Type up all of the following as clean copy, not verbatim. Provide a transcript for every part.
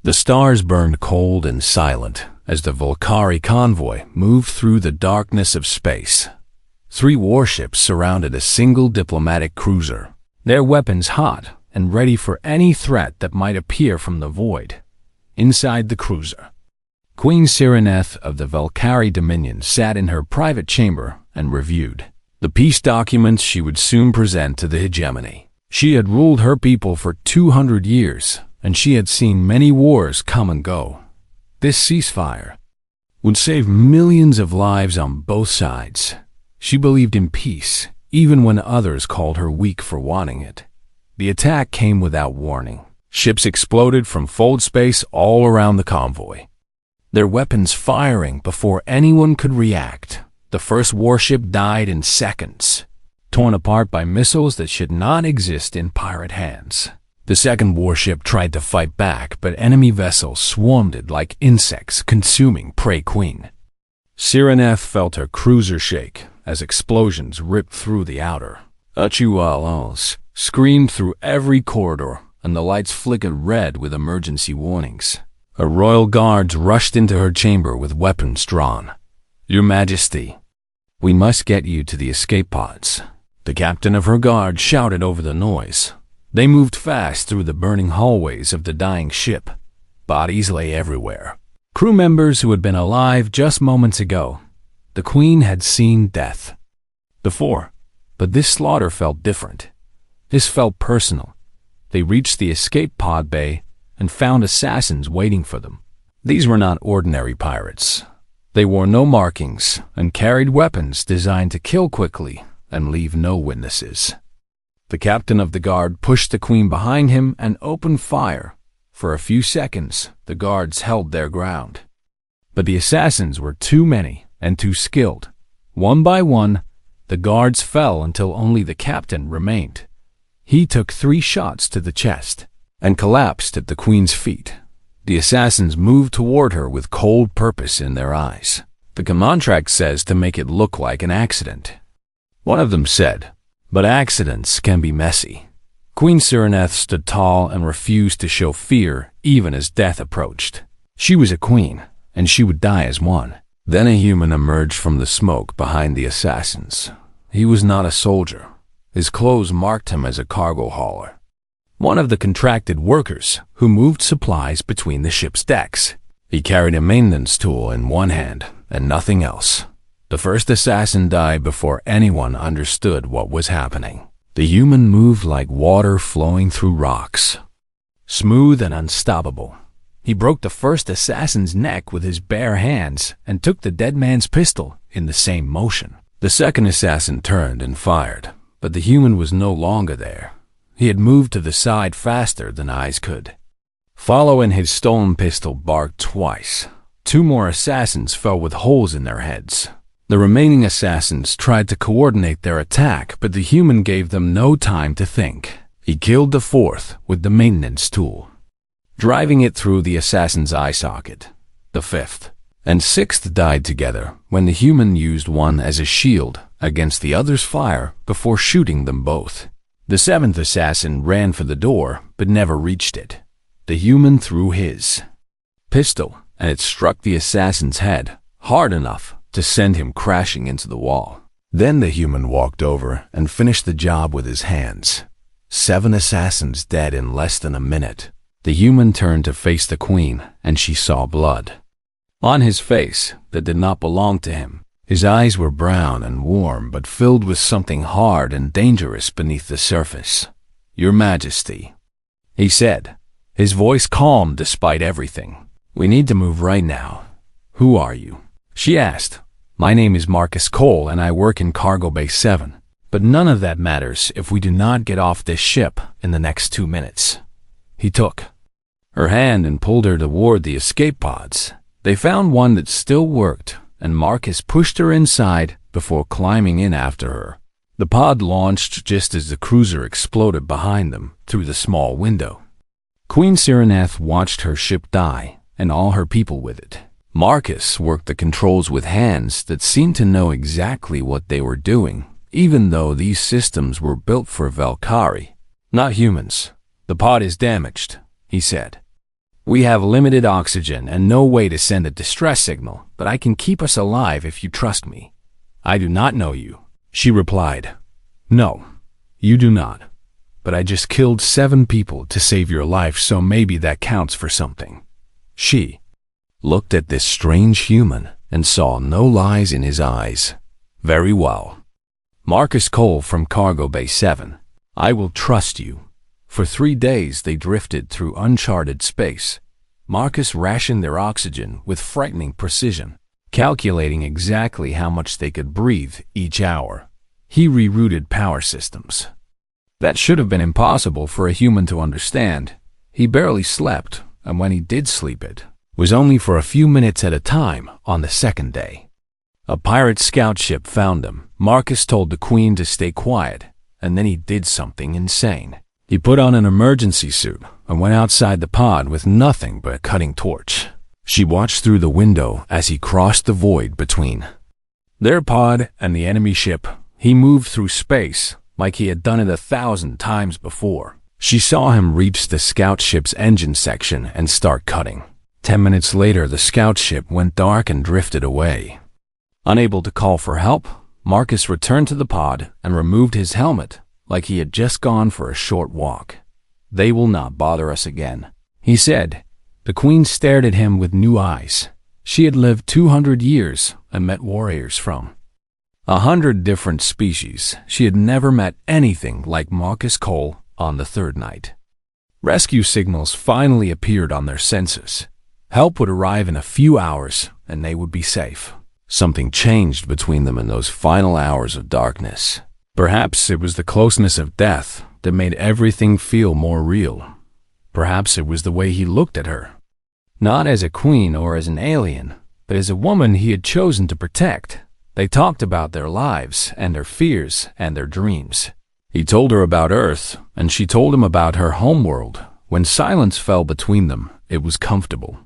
The stars burned cold and silent as the Valkyrie convoy moved through the darkness of space. 3 warships surrounded a single diplomatic cruiser, their weapons hot and ready for any threat that might appear from the void. Inside the cruiser, Queen Cyreneth of the Valkyrie Dominion sat in her private chamber and reviewed the peace documents she would soon present to the hegemony. She had ruled her people for 200 years, and she had seen many wars come and go. This ceasefire would save millions of lives on both sides. She believed in peace, even when others called her weak for wanting it. The attack came without warning. Ships exploded from fold space all around the convoy, their weapons firing before anyone could react. The first warship died in seconds, torn apart by missiles that should not exist in pirate hands. The second warship tried to fight back, but enemy vessels swarmed it like insects consuming prey queen. Cyreneth felt her cruiser shake as explosions ripped through the outer. HFYs screamed through every corridor, and the lights flickered red with emergency warnings. Her royal guards rushed into her chamber with weapons drawn. "Your Majesty, we must get you to the escape pods." The captain of her guard shouted over the noise. They moved fast through the burning hallways of the dying ship. Bodies lay everywhere. Crew members who had been alive just moments ago. The Queen had seen death before, but this slaughter felt different. This felt personal. They reached the escape pod bay and found assassins waiting for them. These were not ordinary pirates. They wore no markings and carried weapons designed to kill quickly and leave no witnesses. The captain of the guard pushed the Queen behind him and opened fire. For a few seconds, the guards held their ground. But the assassins were too many and too skilled. One by one, the guards fell until only the captain remained. He took 3 shots to the chest and collapsed at the Queen's feet. The assassins moved toward her with cold purpose in their eyes. The contract says to make it look like an accident. One of them said, "But accidents can be messy." Queen Cyreneth stood tall and refused to show fear even as death approached. She was a queen, and she would die as one. Then a human emerged from the smoke behind the assassins. He was not a soldier. His clothes marked him as a cargo hauler, one of the contracted workers who moved supplies between the ship's decks. He carried a maintenance tool in one hand and nothing else. The first assassin died before anyone understood what was happening. The human moved like water flowing through rocks, smooth and unstoppable. He broke the first assassin's neck with his bare hands and took the dead man's pistol in the same motion. The second assassin turned and fired, but the human was no longer there. He had moved to the side faster than eyes could. Following his stolen pistol barked twice. 2 more assassins fell with holes in their heads. The remaining assassins tried to coordinate their attack, but the human gave them no time to think. He killed the 4th with the maintenance tool, driving it through the assassin's eye socket. The 5th and 6th died together when the human used one as a shield against the other's fire before shooting them both. The 7th assassin ran for the door but never reached it. The human threw his pistol and it struck the assassin's head hard enough to send him crashing into the wall. Then the human walked over and finished the job with his hands. 7 assassins dead in less than a minute. The human turned to face the Queen, and she saw blood on his face that did not belong to him. His eyes were brown and warm, but filled with something hard and dangerous beneath the surface. "Your Majesty," he said, his voice calm despite everything. "We need to move right now." "Who are you?" she asked. "My name is Marcus Cole, and I work in Cargo Bay 7. But none of that matters if we do not get off this ship in the next 2 minutes." He took her hand and pulled her toward the escape pods. They found one that still worked, and Marcus pushed her inside before climbing in after her. The pod launched just as the cruiser exploded behind them through the small window. Queen Cyreneth watched her ship die, and all her people with it. Marcus worked the controls with hands that seemed to know exactly what they were doing, even though these systems were built for Valkyrie, not humans. "The pod is damaged," he said. We have limited oxygen and no way to send a distress signal, but I can keep us alive if you trust me. I do not know you, she replied. No, you do not. But I just killed 7 people to save your life, so maybe that counts for something. She looked at this strange human and saw no lies in his eyes. Very well. Marcus Cole from Cargo Bay 7. I will trust you. For 3 days they drifted through uncharted space. Marcus rationed their oxygen with frightening precision, calculating exactly how much they could breathe each hour. He rerouted power systems. That should have been impossible for a human to understand. He barely slept, and when he did sleep it was only for a few minutes at a time on the 2nd day. A pirate scout ship found him. Marcus told the Queen to stay quiet, and then he did something insane. He put on an emergency suit and went outside the pod with nothing but a cutting torch. She watched through the window as he crossed the void between their pod and the enemy ship. He moved through space like he had done it 1,000 times before. She saw him reach the scout ship's engine section and start cutting. 10 minutes later, the scout ship went dark and drifted away. Unable to call for help, Marcus returned to the pod and removed his helmet like he had just gone for a short walk. They will not bother us again, he said. The Queen stared at him with new eyes. She had lived 200 years and met warriors from 100 different species. She had never met anything like Marcus Cole on the 3rd night. Rescue signals finally appeared on their sensors. Help would arrive in a few hours and they would be safe. Something changed between them in those final hours of darkness. Perhaps it was the closeness of death that made everything feel more real. Perhaps it was the way he looked at her. Not as a queen or as an alien, but as a woman he had chosen to protect. They talked about their lives and their fears and their dreams. He told her about Earth, and she told him about her homeworld. When silence fell between them, it was comfortable.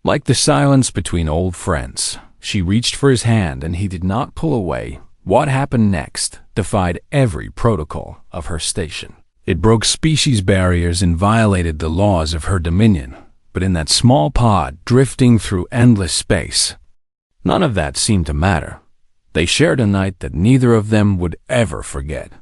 Like the silence between old friends, she reached for his hand and he did not pull away. What happened next defied every protocol of her station. It broke species barriers and violated the laws of her dominion. But in that small pod, drifting through endless space, none of that seemed to matter. They shared a night that neither of them would ever forget.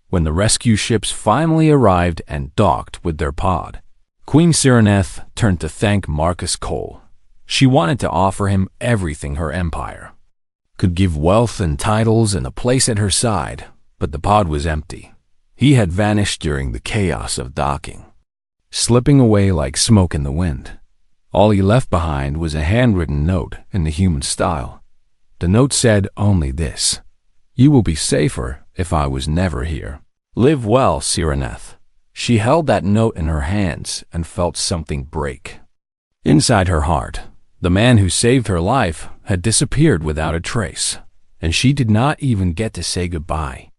When the rescue ships finally arrived and docked with their pod, Queen Cyreneth turned to thank Marcus Cole. She wanted to offer him everything her empire could give, wealth and titles and a place at her side, but the pod was empty. He had vanished during the chaos of docking, slipping away like smoke in the wind. All he left behind was a handwritten note in the human style. The note said only this: "You will be safer if I was never here. Live well, Cyreneth." She held that note in her hands and felt something break. Inside her heart, the man who saved her life had disappeared without a trace, and she did not even get to say goodbye.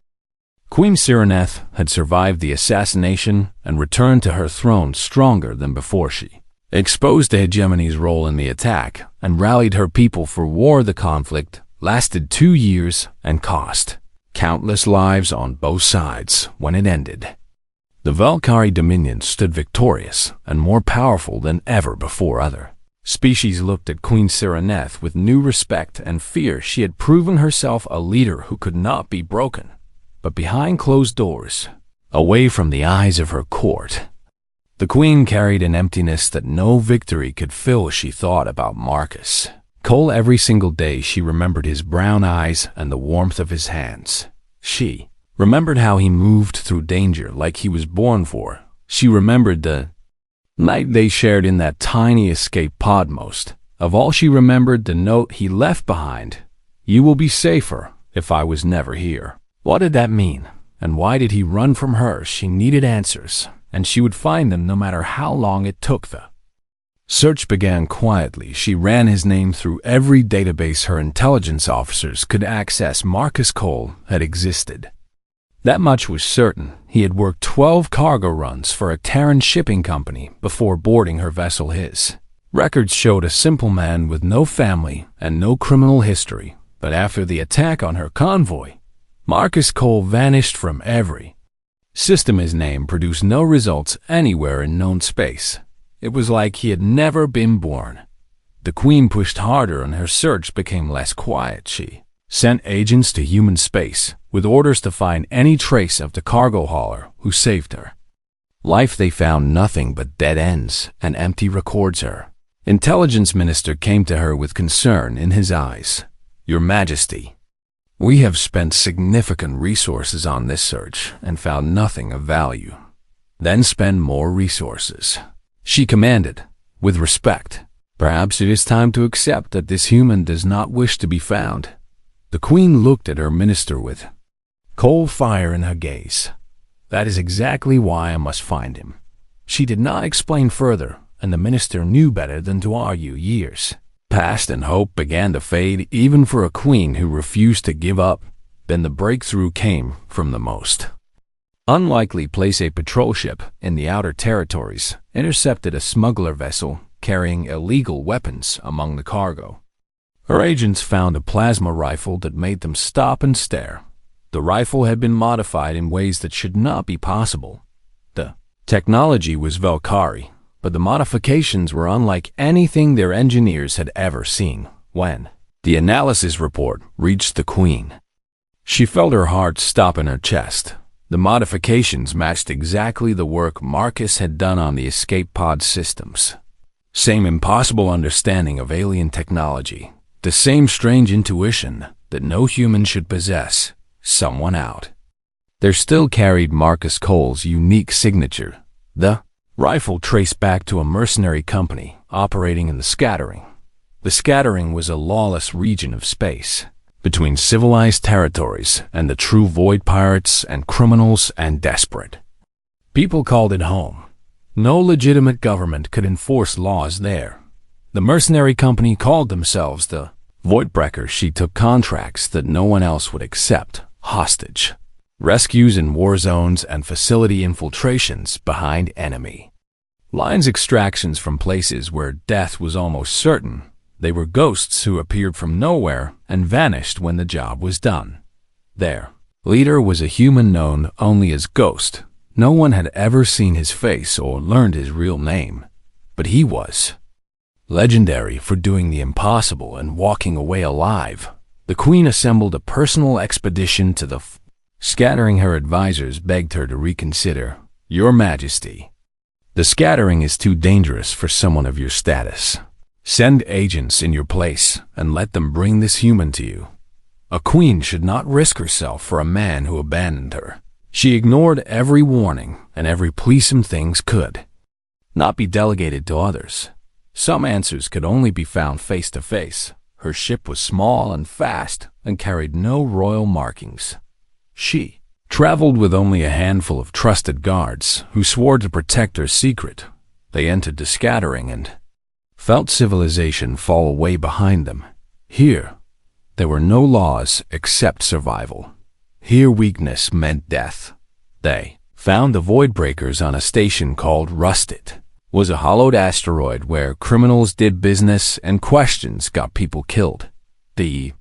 Queen Cyreneth had survived the assassination and returned to her throne stronger than before. She exposed the hegemony's role in the attack and rallied her people for war. The conflict lasted 2 years and cost countless lives on both sides. When it ended, the Valkyrie Dominion stood victorious and more powerful than ever before. Other species looked at Queen Cyreneth with new respect and fear. She had proven herself a leader who could not be broken. But behind closed doors, away from the eyes of her court, the Queen carried an emptiness that no victory could fill. She thought about Marcus Cole every single day. She remembered his brown eyes and the warmth of his hands. She remembered how he moved through danger like he was born for. She remembered the night they shared in that tiny escape pod. Most of all, she remembered the note he left behind: "You will be safer if I was never here." What did that mean? And why did he run from her? She needed answers, and she would find them no matter how long it took. The search began quietly. She ran his name through every database her intelligence officers could access. Marcus Cole had existed. That much was certain. He had worked 12 cargo runs for a Terran shipping company before boarding her vessel. His records showed a simple man with no family and no criminal history. But after the attack on her convoy, Marcus Cole vanished from every system. His name produced no results anywhere in known space. It was like he had never been born. The Queen pushed harder and her search became less quiet. She sent agents to human space with orders to find any trace of the cargo hauler who saved her. Life they found nothing but dead ends and empty records. Her intelligence minister came to her with concern in his eyes. "Your Majesty, we have spent significant resources on this search and found nothing of value." "Then spend more resources," she commanded, with respect. "Perhaps it is time to accept that this human does not wish to be found." The Queen looked at her minister with cold fire in her gaze. "That is exactly why I must find him." She did not explain further, and the minister knew better than to argue. Years passed and hope began to fade, even for a queen who refused to give up. Then the breakthrough came from the most unlikely place. A patrol ship in the outer territories intercepted a smuggler vessel carrying illegal weapons among the cargo. Her agents found a plasma rifle that made them stop and stare. The rifle had been modified in ways that should not be possible. The technology was Valkyrie, but the modifications were unlike anything their engineers had ever seen. When the analysis report reached the Queen, she felt her heart stop in her chest. The modifications matched exactly the work Marcus had done on the escape pod systems. Same impossible understanding of alien technology, the same strange intuition that no human should possess. Someone out there still carried Marcus Cole's unique signature. The rifle traced back to a mercenary company operating in the Scattering. The Scattering was a lawless region of space, between civilized territories and the true void pirates and criminals and desperate. People called it home. No legitimate government could enforce laws there. The mercenary company called themselves the Voidbreakers. She took contracts that no one else would accept, hostage rescues in war zones and facility infiltrations behind enemy lines, extractions from places where death was almost certain. They were ghosts who appeared from nowhere and vanished when the job was done. Their leader was a human known only as Ghost. No one had ever seen his face or learned his real name, but he was legendary for doing the impossible and walking away alive. The Queen assembled a personal expedition to the Scattering. Her advisors begged her to reconsider. "Your Majesty, the Scattering is too dangerous for someone of your status. Send agents in your place and let them bring this human to you. A queen should not risk herself for a man who abandoned her." She ignored every warning and every plea. Some things could not be delegated to others. Some answers could only be found face to face. Her ship was small and fast and carried no royal markings. She traveled with only a handful of trusted guards who swore to protect her secret. They entered the Scattering and felt civilization fall away behind them. Here, there were no laws except survival. Here, weakness meant death. They found the Voidbreakers on a station called Rusted. Was a hollowed asteroid where criminals did business and questions got people killed. The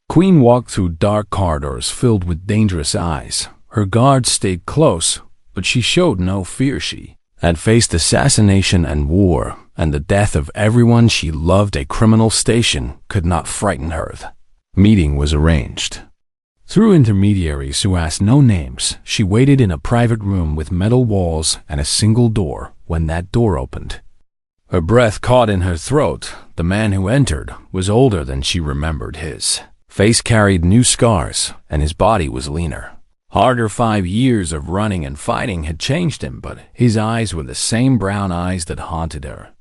Queen walked through dark corridors filled with dangerous eyes. Her guards stayed close, but she showed no fear. She had faced assassination and war, and the death of everyone she loved. A criminal station could not frighten her. The meeting was arranged through intermediaries who asked no names. She waited in a private room with metal walls and a single door. When that door opened, her breath caught in her throat. The man who entered was older than she remembered. His face carried new scars, and his body was leaner. Harder 5 years of running and fighting had changed him, but his eyes were the same brown eyes that haunted her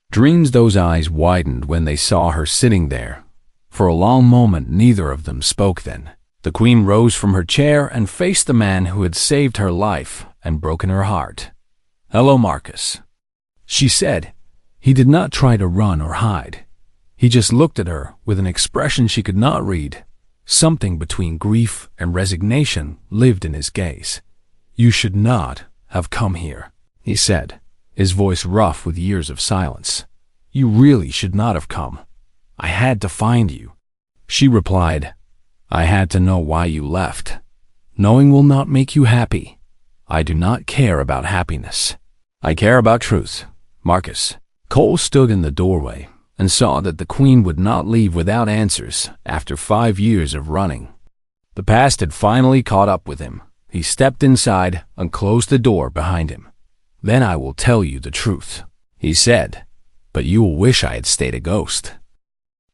dreams. Those eyes widened when they saw her sitting there. For a long moment, neither of them spoke. Then the Queen rose from her chair and faced the man who had saved her life and broken her heart. "Hello, Marcus," she said. He did not try to run or hide. He just looked at her with an expression she could not read. Something between grief and resignation lived in his gaze. "You should not have come here," he said, his voice rough with years of silence. "You really should not have come. I had to find you." She replied, "I had to know why you left. Knowing will not make you happy. I do not care about happiness. I care about truth. Marcus. Cole stood in the doorway and saw that the Queen would not leave without answers after 5 years of running. The past had finally caught up with him. He stepped inside and closed the door behind him. "Then I will tell you the truth," he said, "but you will wish I had stayed a ghost."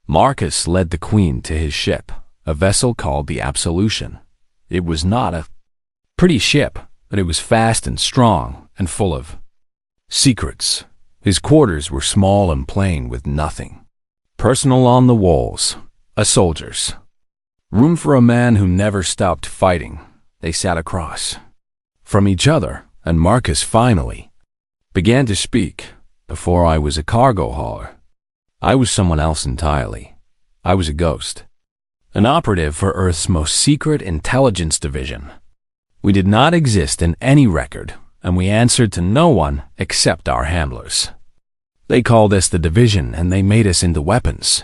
Marcus led the Queen to his ship, a vessel called the Absolution. It was not a pretty ship, but it was fast and strong and full of secrets. His quarters were small and plain with nothing personal on the walls. A soldier's room for a man who never stopped fighting. They sat across from each other, and Marcus finally began to speak. "Before I was a cargo hauler, I was someone else entirely. I was a ghost, an operative for Earth's most secret intelligence division. We did not exist in any record, and we answered to no one except our handlers. They called us the division, and they made us into weapons."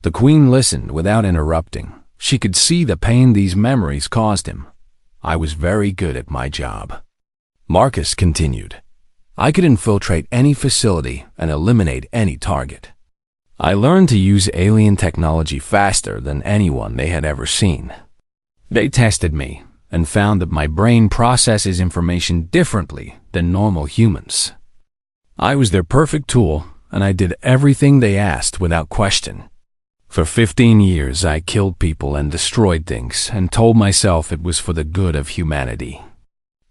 The Queen listened without interrupting. She could see the pain these memories caused him. "I was very good at my job," Marcus continued. "I could infiltrate any facility and eliminate any target. I learned to use alien technology faster than anyone they had ever seen. They tested me and found that my brain processes information differently than normal humans. I was their perfect tool, and I did everything they asked without question. For 15 years, I killed people and destroyed things and told myself it was for the good of humanity."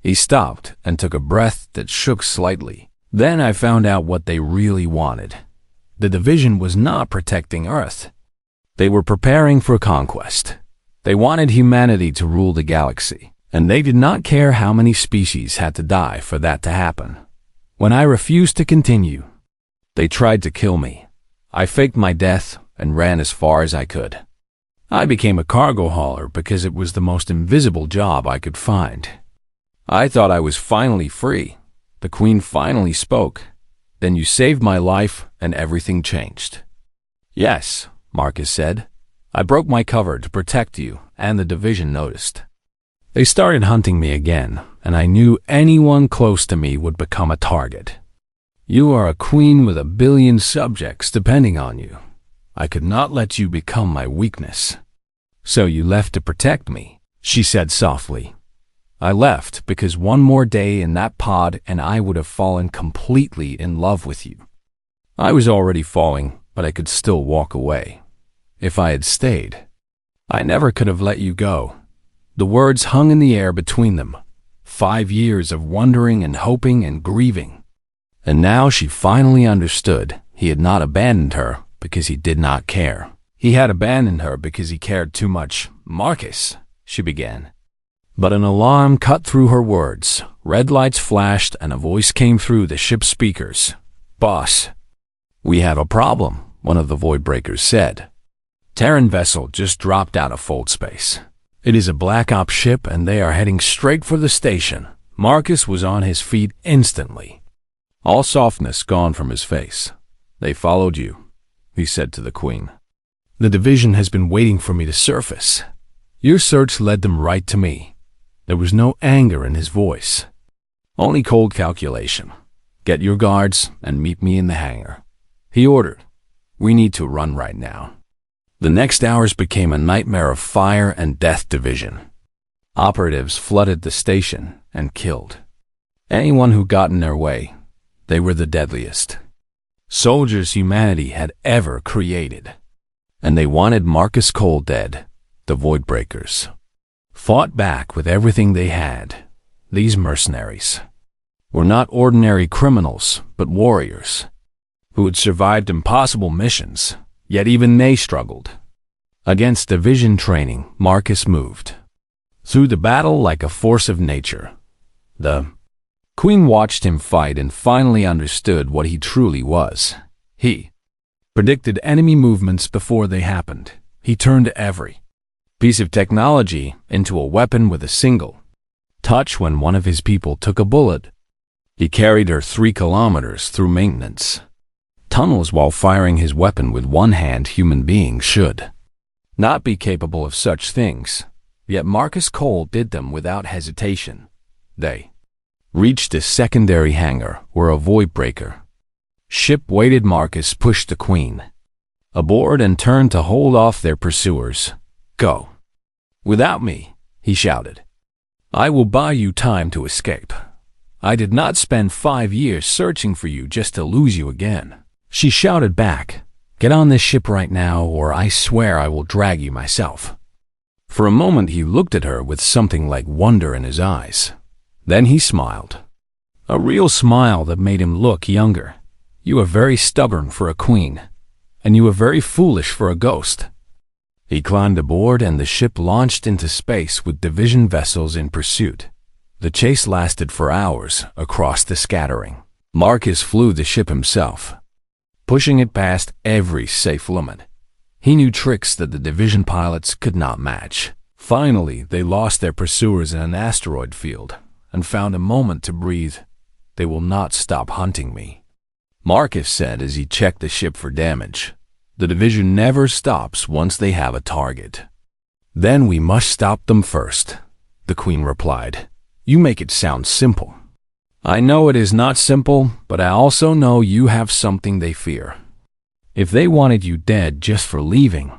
He stopped and took a breath that shook slightly. "Then I found out what they really wanted. The division was not protecting Earth. They were preparing for conquest. They wanted humanity to rule the galaxy, and they did not care how many species had to die for that to happen. When I refused to continue, they tried to kill me. I faked my death and ran as far as I could. I became a cargo hauler because it was the most invisible job I could find. I thought I was finally free. The Queen finally spoke. Then you saved my life and everything changed." "Yes," Marcus said. "I broke my cover to protect you, and the division noticed. They started hunting me again, and I knew anyone close to me would become a target. You are a queen with 1 billion subjects depending on you. I could not let you become my weakness. So you left to protect me," she said softly. "I left because one more day in that pod and I would have fallen completely in love with you. I was already falling, but I could still walk away. If I had stayed, I never could have let you go." The words hung in the air between them. 5 years of wondering and hoping and grieving. And now she finally understood. He had not abandoned her because he did not care. He had abandoned her because he cared too much. "Marcus," she began. But an alarm cut through her words. Red lights flashed and a voice came through the ship's speakers. "Boss, we have a problem," one of the void breakers said. "Terran vessel just dropped out of fold space. It is a Black Ops ship and they are heading straight for the station." Marcus was on his feet instantly, all softness gone from his face. "They followed you," he said to the Queen. "The division has been waiting for me to surface. Your search led them right to me." There was no anger in his voice, only cold calculation. "Get your guards and meet me in the hangar," he ordered. "We need to run right now." The next hours became a nightmare of fire and death division. Operatives flooded the station and killed anyone who got in their way. They were the deadliest soldiers humanity had ever created. And they wanted Marcus Cole dead. The Void Breakers fought back with everything they had. These mercenaries were not ordinary criminals, but warriors who had survived impossible missions. Yet even they struggled. Against division training, Marcus moved through the battle like a force of nature. The Queen watched him fight and finally understood what he truly was. He predicted enemy movements before they happened. He turned every piece of technology into a weapon with a single touch. When one of his people took a bullet, he carried her 3 kilometers through maintenance tunnels while firing his weapon with one hand. Human beings should not be capable of such things, yet Marcus Cole did them without hesitation. They reached a secondary hangar where a void breaker Ship-weighted Marcus pushed the Queen aboard and turned to hold off their pursuers. "Go. Without me," he shouted. "I will buy you time to escape. I did not spend 5 years searching for you just to lose you again." She shouted back, "Get on this ship right now, or I swear I will drag you myself." For a moment he looked at her with something like wonder in his eyes. Then he smiled. A real smile that made him look younger. "You are very stubborn for a queen, and you are very foolish for a ghost." He climbed aboard and the ship launched into space with division vessels in pursuit. The chase lasted for hours across the scattering. Marcus flew the ship himself, pushing it past every safe limit. He knew tricks that the division pilots could not match. Finally, they lost their pursuers in an asteroid field and found a moment to breathe. "They will not stop hunting me," Marcus said as he checked the ship for damage. "The division never stops once they have a target." "Then we must stop them first," the Queen replied. "You make it sound simple." "I know it is not simple, but I also know you have something they fear. If they wanted you dead just for leaving,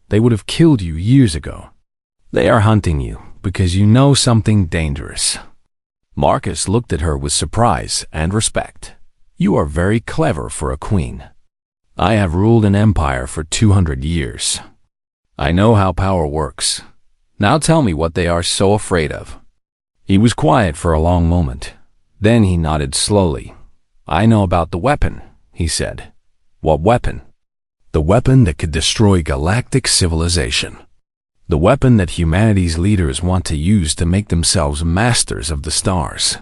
they would have killed you years ago. They are hunting you because you know something dangerous." Marcus looked at her with surprise and respect. "You are very clever for a queen. I have ruled an empire for 200 years. I know how power works. Now tell me what they are so afraid of." He was quiet for a long moment. Then he nodded slowly. "I know about the weapon," he said. "What weapon?" "The weapon that could destroy galactic civilization. The weapon that humanity's leaders want to use to make themselves masters of the stars.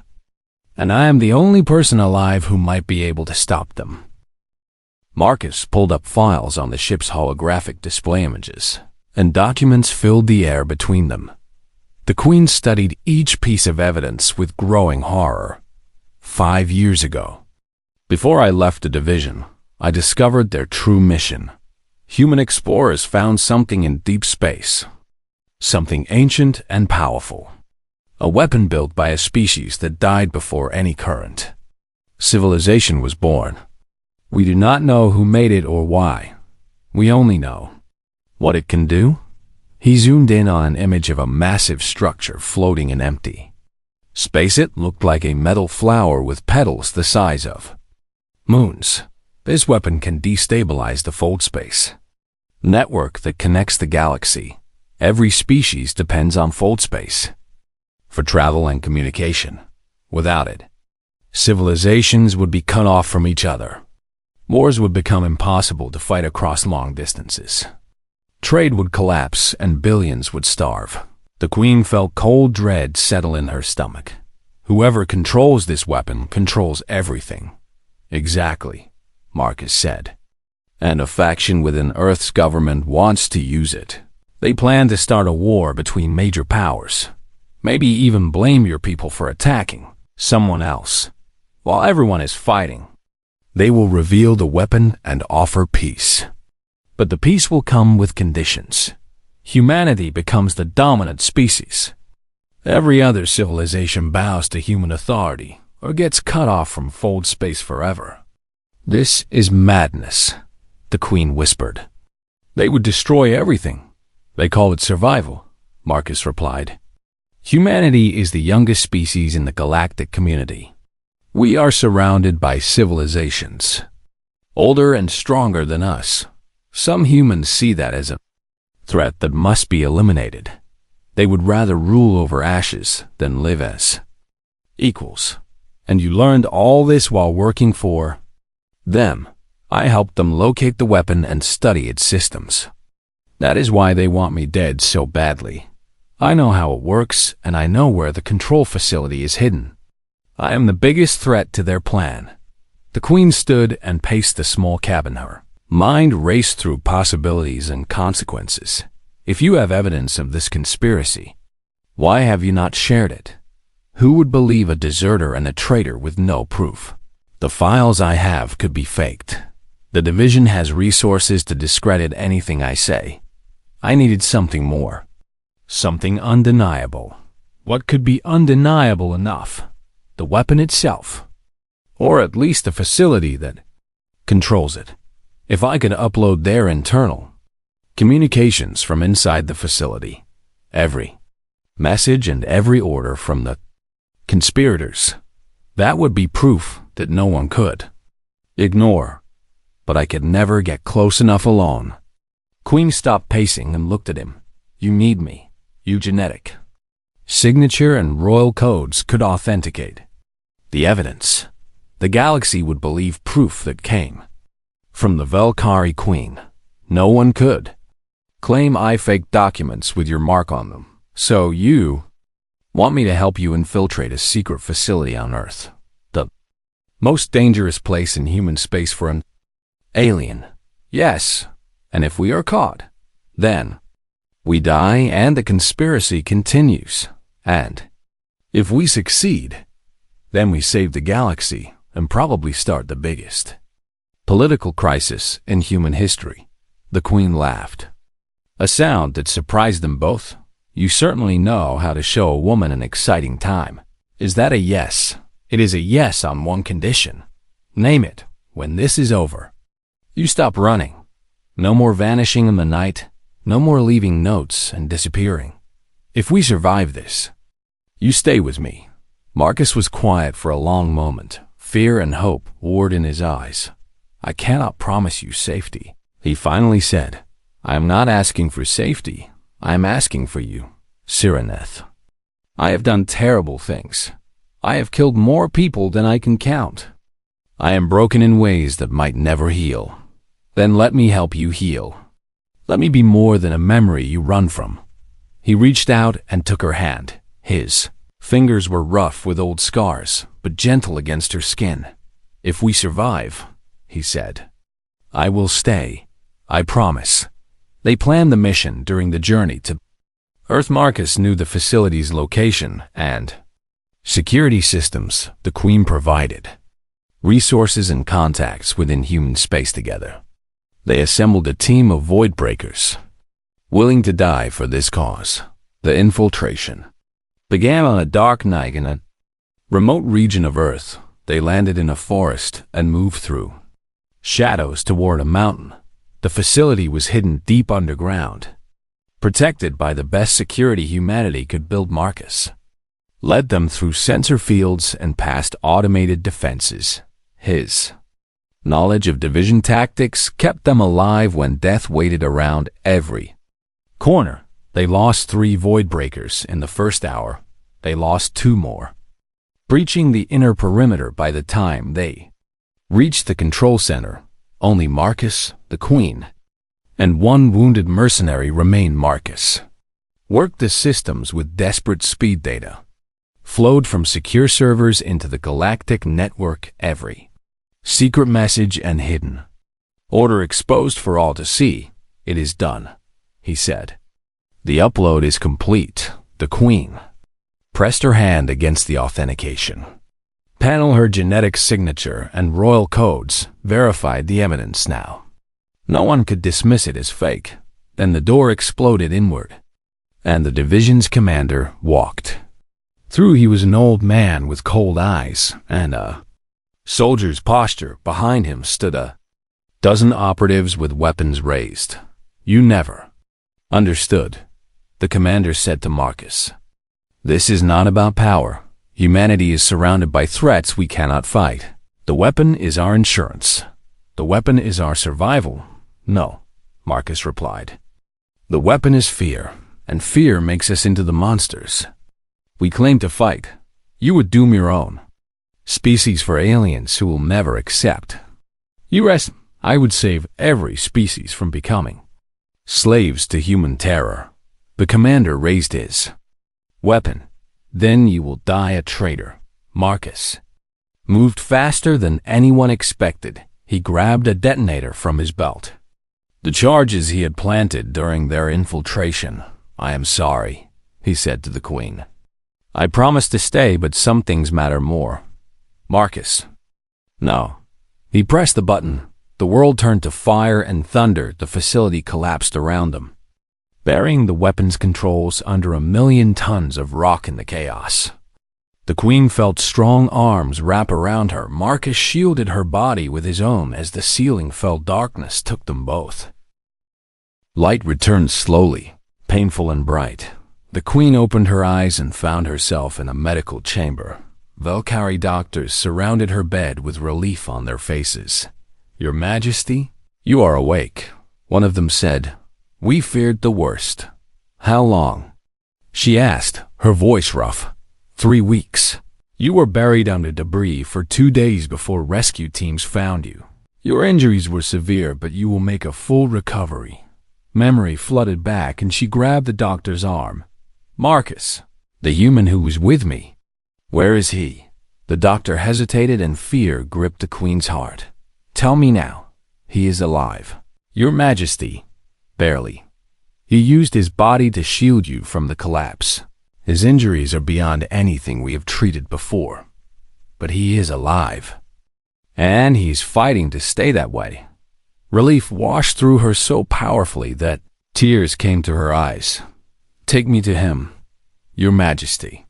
And I am the only person alive who might be able to stop them." Marcus pulled up files on the ship's holographic display images, and documents filled the air between them. The Queen studied each piece of evidence with growing horror. 5 years ago, before I left the division, I discovered their true mission. Human explorers found something in deep space, something ancient and powerful. A weapon built by a species that died before any current. Civilization was born. We do not know who made it or why. We only know what it can do. He zoomed in on an image of a massive structure floating in empty space. It looked like a metal flower with petals the size of moons. This weapon can destabilize the fold space network that connects the galaxy. Every species depends on fold space for travel and communication. Without it, civilizations would be cut off from each other. Wars would become impossible to fight across long distances. Trade would collapse and billions would starve. The Queen felt cold dread settle in her stomach. Whoever controls this weapon controls everything. "Exactly," Marcus said. "And a faction within Earth's government wants to use it. They plan to start a war between major powers. Maybe even blame your people for attacking someone else. While everyone is fighting, they will reveal the weapon and offer peace. But the peace will come with conditions. Humanity becomes the dominant species. Every other civilization bows to human authority or gets cut off from fold space forever." "This is madness," the Queen whispered. "They would destroy everything. They call it survival," Marcus replied. "Humanity is the youngest species in the galactic community. We are surrounded by civilizations, older and stronger than us. Some humans see that as a threat that must be eliminated. They would rather rule over ashes than live as equals. And you learned all this while working for them. I helped them locate the weapon and study its systems. That is why they want me dead so badly. I know how it works, and I know where the control facility is hidden. I am the biggest threat to their plan." The Queen stood and paced the small cabin. Her mind raced through possibilities and consequences. "If you have evidence of this conspiracy, why have you not shared it? Who would believe a deserter and a traitor with no proof? The files I have could be faked. The division has resources to discredit anything I say. I needed something more. Something undeniable. What could be undeniable enough? The weapon itself. Or at least a facility that controls it. If I could upload their internal communications from inside the facility, every message and every order from the conspirators, that would be proof that no one could ignore. But I could never get close enough alone. Queen stopped pacing and looked at him. You need me. You genetic signature and royal codes could authenticate the evidence. The galaxy would believe proof that came from the Valkyrie Queen. No one could claim I faked documents with your mark on them. So you want me to help you infiltrate a secret facility on Earth, the most dangerous place in human space for an alien. Yes, and if we are caught, then we die and the conspiracy continues. And if we succeed, then we save the galaxy and probably start the biggest political crisis in human history. The Queen laughed, a sound that surprised them both. You certainly know how to show a woman an exciting time. Is that a yes? It is a yes on one condition. Name it. When this is over, you stop running. No more vanishing in the night. No more leaving notes and disappearing. If we survive this, you stay with me. Marcus was quiet for a long moment. Fear and hope warred in his eyes. I cannot promise you safety, he finally said. I am not asking for safety. I am asking for you, Cyreneth. I have done terrible things. I have killed more people than I can count. I am broken in ways that might never heal. Then let me help you heal. Let me be more than a memory you run from. He reached out and took her hand. His fingers were rough with old scars, but gentle against her skin. If we survive, he said, I will stay. I promise. They planned the mission during the journey to Earth. Marcus knew the facility's location and security systems the Queen provided, resources and contacts within human space together. They assembled a team of void breakers, willing to die for this cause. The infiltration began on a dark night in a remote region of Earth. They landed in a forest and moved through shadows toward a mountain. The facility was hidden deep underground, protected by the best security humanity could build. Marcus led them through sensor fields and past automated defenses. His knowledge of division tactics kept them alive when death waited around every corner. They lost 3 void breakers in the first hour. They lost 2 more, breaching the inner perimeter by the time they reached the control center. Only Marcus, the Queen, and 1 wounded mercenary remained. Marcus worked the systems with desperate speed. Data flowed from secure servers into the galactic network. Every secret message and hidden order exposed for all to see. It is done, he said. The upload is complete. The Queen pressed her hand against the authentication panel. Her genetic signature and royal codes verified the evidence now. No one could dismiss it as fake. Then the door exploded inward, and the division's commander walked through. He was an old man with cold eyes and a soldier's posture. Behind him stood a dozen operatives with weapons raised. You never understood, the commander said to Marcus. This is not about power. Humanity is surrounded by threats we cannot fight. The weapon is our insurance. The weapon is our survival. No, Marcus replied. The weapon is fear, and fear makes us into the monsters we claim to fight. You would doom your own species for aliens who will never accept. I would save every species from becoming slaves to human terror. The commander raised his weapon. Then you will die a traitor. Marcus moved faster than anyone expected. He grabbed a detonator from his belt. The charges he had planted during their infiltration. I am sorry, he said to the Queen. I promised to stay, but some things matter more. Marcus. No. He pressed the button. The world turned to fire and thunder. The facility collapsed around them, burying the weapons controls under 1,000,000 tons of rock in the chaos. The Queen felt strong arms wrap around her. Marcus shielded her body with his own as the ceiling fell. Darkness took them both. Light returned slowly, painful and bright. The Queen opened her eyes and found herself in a medical chamber. Valkyrie doctors surrounded her bed with relief on their faces. "Your Majesty, you are awake," one of them said. "We feared the worst." "How long?" she asked, her voice rough. 3 weeks. You were buried under debris for 2 days before rescue teams found you. Your injuries were severe, but you will make a full recovery." Memory flooded back and she grabbed the doctor's arm. "Marcus, the human who was with me. Where is he?" The doctor hesitated and fear gripped the Queen's heart. "Tell me now." "He is alive." "Your Majesty." "Barely. He used his body to shield you from the collapse. His injuries are beyond anything we have treated before. But he is alive. And he's fighting to stay that way." Relief washed through her so powerfully that tears came to her eyes. "Take me to him, Your Majesty.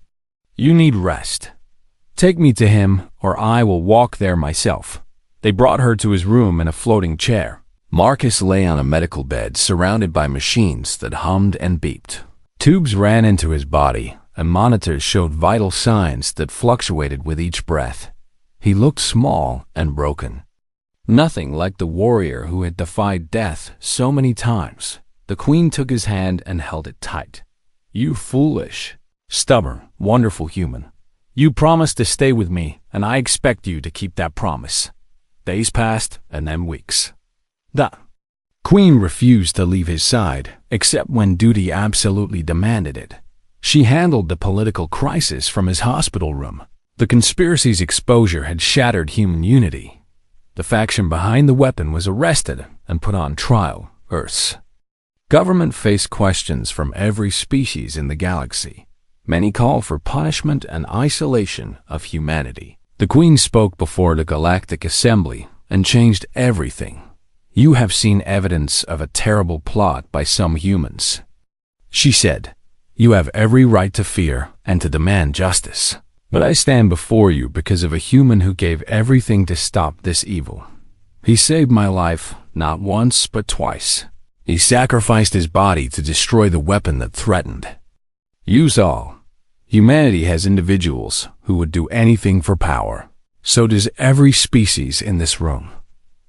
You need rest. Take me to him, or I will walk there myself." They brought her to his room in a floating chair. Marcus lay on a medical bed surrounded by machines that hummed and beeped. Tubes ran into his body, and monitors showed vital signs that fluctuated with each breath. He looked small and broken. Nothing like the warrior who had defied death so many times. The Queen took his hand and held it tight. "You foolish, stubborn, wonderful human. You promised to stay with me, and I expect you to keep that promise." Days passed, and then weeks. The Queen refused to leave his side, except when duty absolutely demanded it. She handled the political crisis from his hospital room. The conspiracy's exposure had shattered human unity. The faction behind the weapon was arrested and put on trial. Earth's government faced questions from every species in the galaxy. Many called for punishment and isolation of humanity. The Queen spoke before the Galactic Assembly and changed everything. "You have seen evidence of a terrible plot by some humans," she said. "You have every right to fear and to demand justice. But I stand before you because of a human who gave everything to stop this evil. He saved my life, not once, but twice. He sacrificed his body to destroy the weapon that threatened. Use all. Humanity has individuals who would do anything for power. So does every species in this room.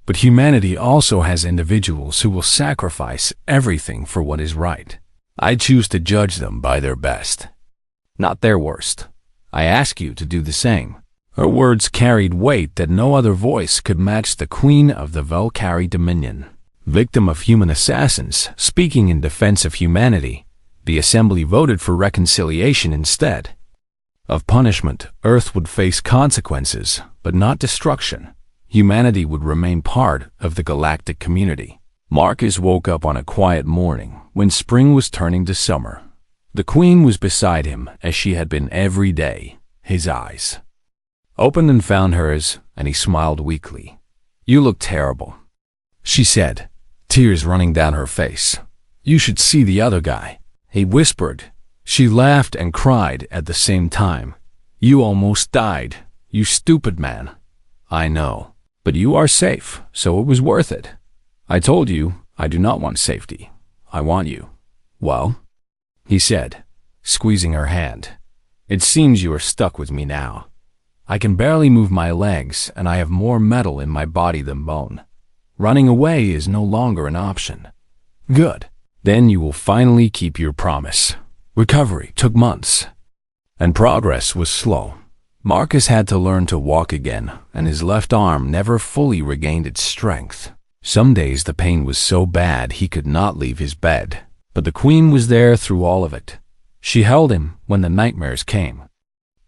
But humanity also has individuals who will sacrifice everything for what is right. I choose to judge them by their best, not their worst. I ask you to do the same." Her words carried weight that no other voice could match. The Queen of the Valkyrie Dominion, victim of human assassins, speaking in defense of humanity. The Assembly voted for reconciliation instead of punishment. Earth would face consequences, but not destruction. Humanity would remain part of the galactic community. Marcus woke up on a quiet morning when spring was turning to summer. The Queen was beside him as she had been every day. His eyes opened and found hers, and he smiled weakly. "You look terrible," she said, tears running down her face. "You should see the other guy," he whispered. She laughed and cried at the same time. "You almost died, you stupid man." "I know, but you are safe, so it was worth it. I told you I do not want safety. I want you." "Well?" he said, squeezing her hand. "It seems you are stuck with me now. I can barely move my legs, and I have more metal in my body than bone. Running away is no longer an option." "Good. Then you will finally keep your promise." Recovery took months, and progress was slow. Marcus had to learn to walk again, and his left arm never fully regained its strength. Some days the pain was so bad he could not leave his bed. But the Queen was there through all of it. She held him when the nightmares came.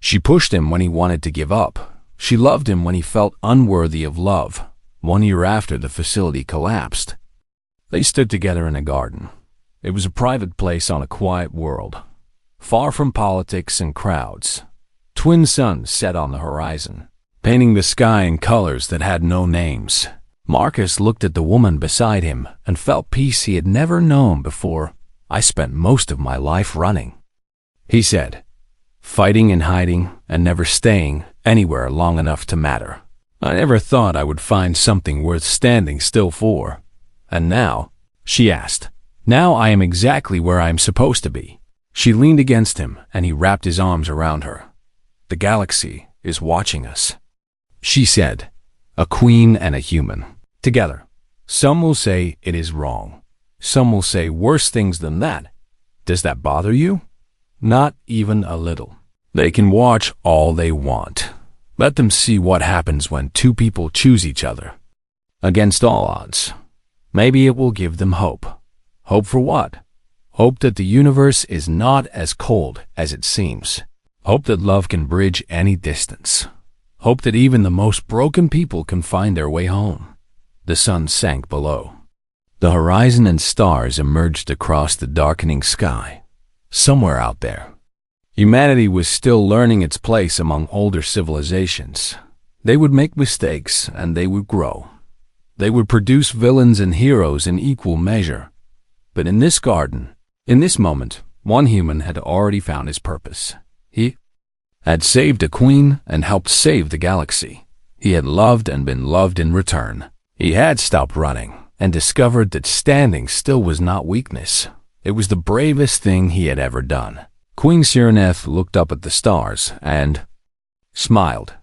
She pushed him when he wanted to give up. She loved him when he felt unworthy of love. 1 year after the facility collapsed, they stood together in a garden. It was a private place on a quiet world, far from politics and crowds. Twin suns set on the horizon, painting the sky in colors that had no names. Marcus looked at the woman beside him and felt peace he had never known before. "I spent most of my life running," he said. fighting and hiding and never staying anywhere long enough to matter. I never thought I would find something worth standing still for. And now, she asked, now I am exactly where I am supposed to be. She leaned against him and he wrapped his arms around her. The galaxy is watching us, she said, a queen and a human, together. Some will say it is wrong. Some will say worse things than that. Does that bother you? Not even a little. They can watch all they want. Let them see what happens when two people choose each other. Against all odds. Maybe it will give them hope. Hope for what? Hope that the universe is not as cold as it seems. Hope that love can bridge any distance. Hope that even the most broken people can find their way home. The sun sank below. The horizon and stars emerged across the darkening sky. Somewhere out there, humanity was still learning its place among older civilizations. They would make mistakes and they would grow. They would produce villains and heroes in equal measure. But in this garden, in this moment, one human had already found his purpose. He had saved a queen and helped save the galaxy. He had loved and been loved in return. He had stopped running and discovered that standing still was not weakness. It was the bravest thing he had ever done. Queen Cyreneth looked up at the stars and smiled.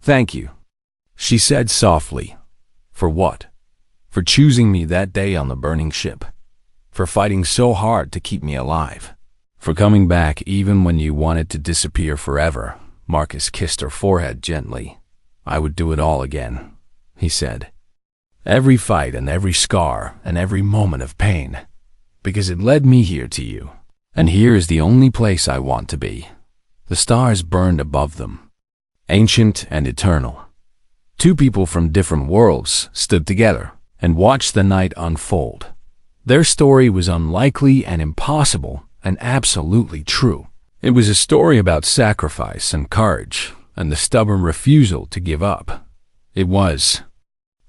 Thank you, she said softly. For what? For choosing me that day on the burning ship. For fighting so hard to keep me alive. For coming back even when you wanted to disappear forever. Marcus kissed her forehead gently. I would do it all again, he said. Every fight and every scar and every moment of pain. Because it led me here to you. And here is the only place I want to be. The stars burned above them, ancient and eternal. Two people from different worlds stood together and watched the night unfold. Their story was unlikely and impossible and absolutely true. It was a story about sacrifice and courage and the stubborn refusal to give up. It was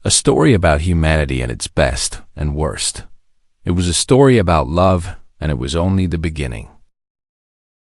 a story about humanity at its best and worst. It was a story about love, and it was only the beginning.